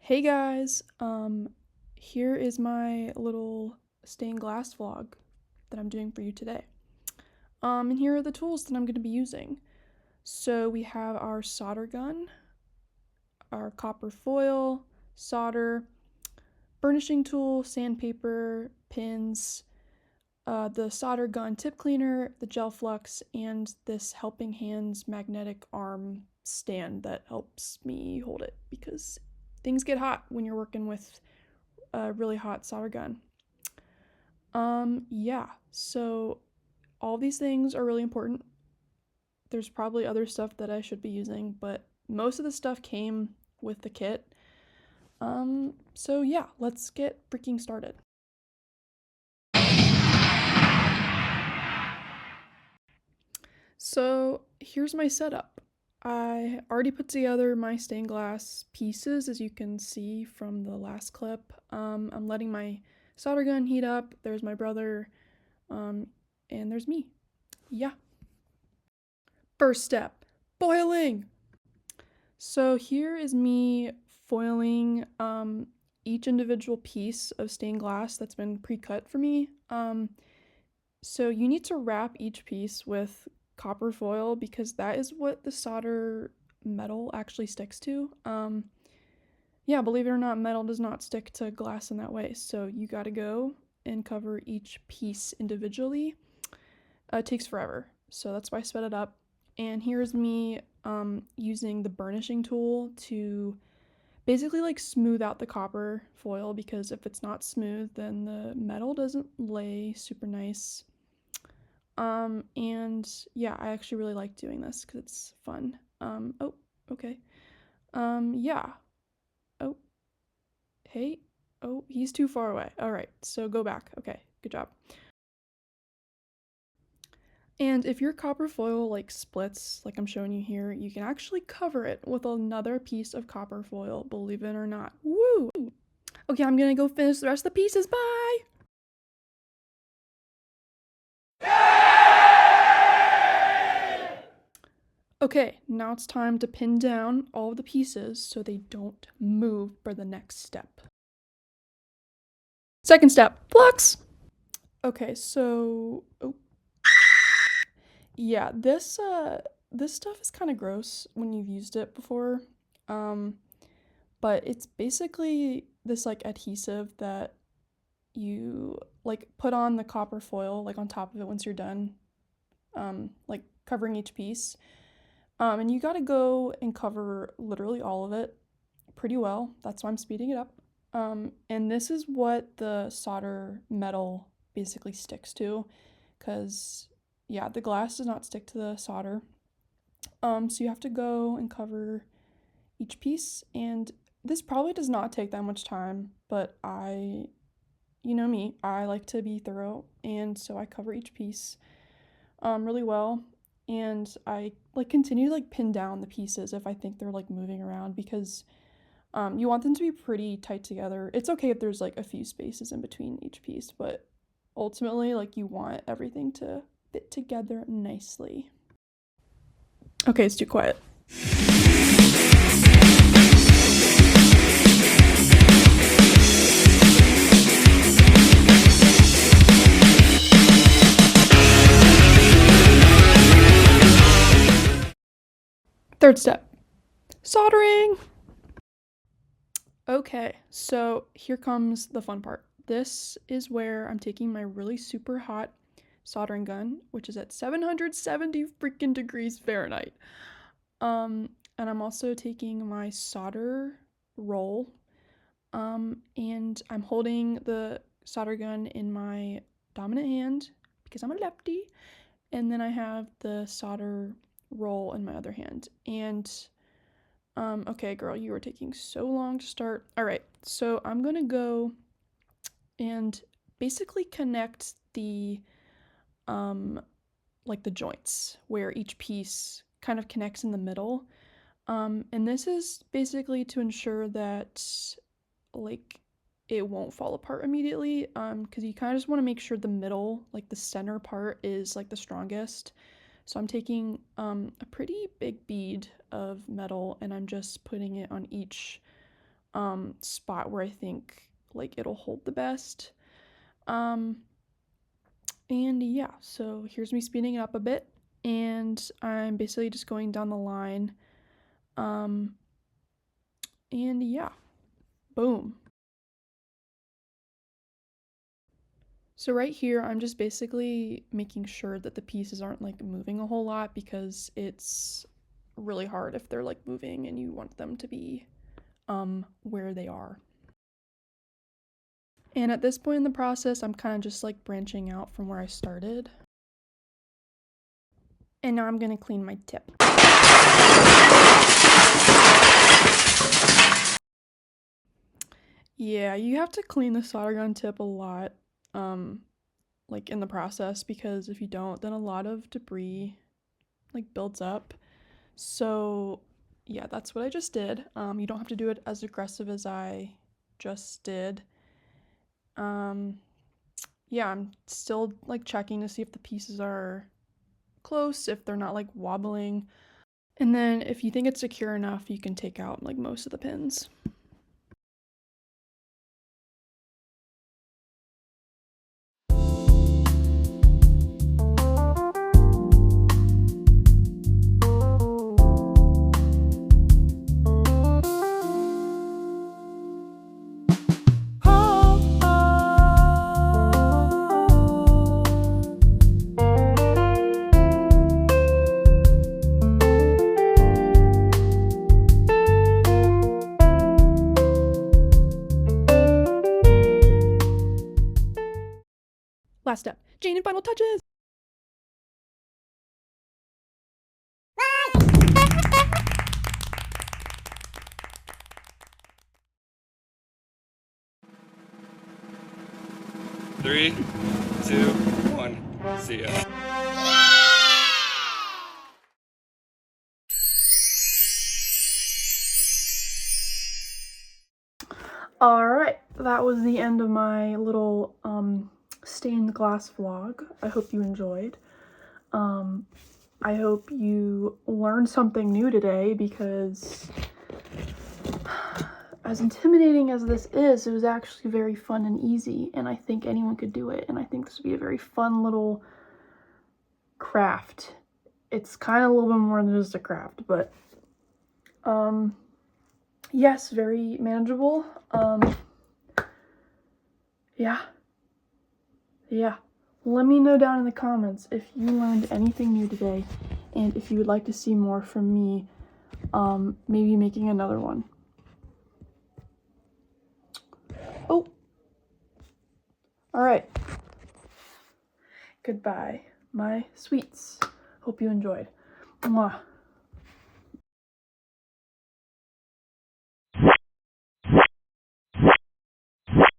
Hey guys, here is my little stained glass vlog that I'm doing for you today. And here are the tools that I'm going to be using. So we have our solder gun, our copper foil, solder, burnishing tool, sandpaper, pins, the solder gun tip cleaner, the gel flux, and this Helping Hands magnetic arm stand that helps me hold it because things get hot when you're working with a really hot solder gun. Yeah, so all these things are really important. There's probably other stuff that I should be using, but most of the stuff came with the kit. So yeah, let's get freaking started. So here's my setup. I already put together my stained glass pieces, as you can see from the last clip. I'm letting my solder gun heat up. There's my brother, and there's me. Yeah. First step, boiling. So here is me foiling each individual piece of stained glass that's been pre-cut for me. So you need to wrap each piece with copper foil because that is what the solder metal actually sticks to. Yeah, believe it or not, metal does not stick to glass in that way. So you gotta go and cover each piece individually. It takes forever, so that's why I sped it up. And here's me using the burnishing tool to basically like smooth out the copper foil, because if it's not smooth then the metal doesn't lay super nice. And yeah, I actually really like doing this because it's fun. Oh, okay. Yeah. Oh, hey. Oh, he's too far away. All right, so go back. Okay, good job. And if your copper foil like splits, like I'm showing you here, you can actually cover it with another piece of copper foil, believe it or not. Woo! Okay, I'm gonna go finish the rest of the pieces. Bye! Okay, now it's time to pin down all of the pieces so they don't move for the next step. Second step, flux! Okay, so... Oh. Yeah, this stuff is kind of gross when you've used it before. But it's basically this like adhesive that you like put on the copper foil like on top of it once you're done, like covering each piece. And you gotta go and cover literally all of it pretty well. That's why I'm speeding it up. And this is what the solder metal basically sticks to, because yeah, the glass does not stick to the solder. So you have to go and cover each piece, and this probably does not take that much time, but you know me, I like to be thorough, and so I cover each piece really well, and I like continue to like pin down the pieces if I think they're like moving around, because you want them to be pretty tight together. It's okay if there's like a few spaces in between each piece, but ultimately like you want everything to fit together nicely. Okay, it's too quiet. Third step, soldering. Okay, so here comes the fun part. This is where I'm taking my really super hot soldering gun, which is at 770 freaking degrees Fahrenheit. And I'm also taking my solder roll, and I'm holding the solder gun in my dominant hand because I'm a lefty, and then I have the solder roll in my other hand. And okay, girl, you are taking so long to start. All right, so I'm gonna go and basically connect the like the joints where each piece kind of connects in the middle. And this is basically to ensure that like it won't fall apart immediately, because you kind of just want to make sure the middle, like the center part, is like the strongest. So I'm taking a pretty big bead of metal and I'm just putting it on each spot where I think like it'll hold the best. And yeah, so here's me speeding it up a bit, and I'm basically just going down the line. And yeah, boom. So right here, I'm just basically making sure that the pieces aren't like moving a whole lot, because it's really hard if they're like moving and you want them to be where they are. And at this point in the process, I'm kind of just like branching out from where I started. And now I'm gonna clean my tip. Yeah, you have to clean the solder gun tip a lot, like in the process, because if you don't, then a lot of debris like builds up. So yeah, that's what I just did. You don't have to do it as aggressive as I just did. Yeah, I'm still like checking to see if the pieces are close, if they're not like wobbling. And then if you think it's secure enough, you can take out like most of the pins. Last step, chain and final touches. Three, 2, 1, see ya. Alright, that was the end of my little stained glass vlog. I hope you enjoyed. I hope you learned something new today, because as intimidating as this is, it was actually very fun and easy, and I think anyone could do it, and I think this would be a very fun little craft. It's kind of a little bit more than just a craft, but yes, very manageable. Yeah. Let me know down in the comments if you learned anything new today, and if you would like to see more from me, maybe making another one. Oh! Alright. Goodbye, my sweets. Hope you enjoyed. Mwah.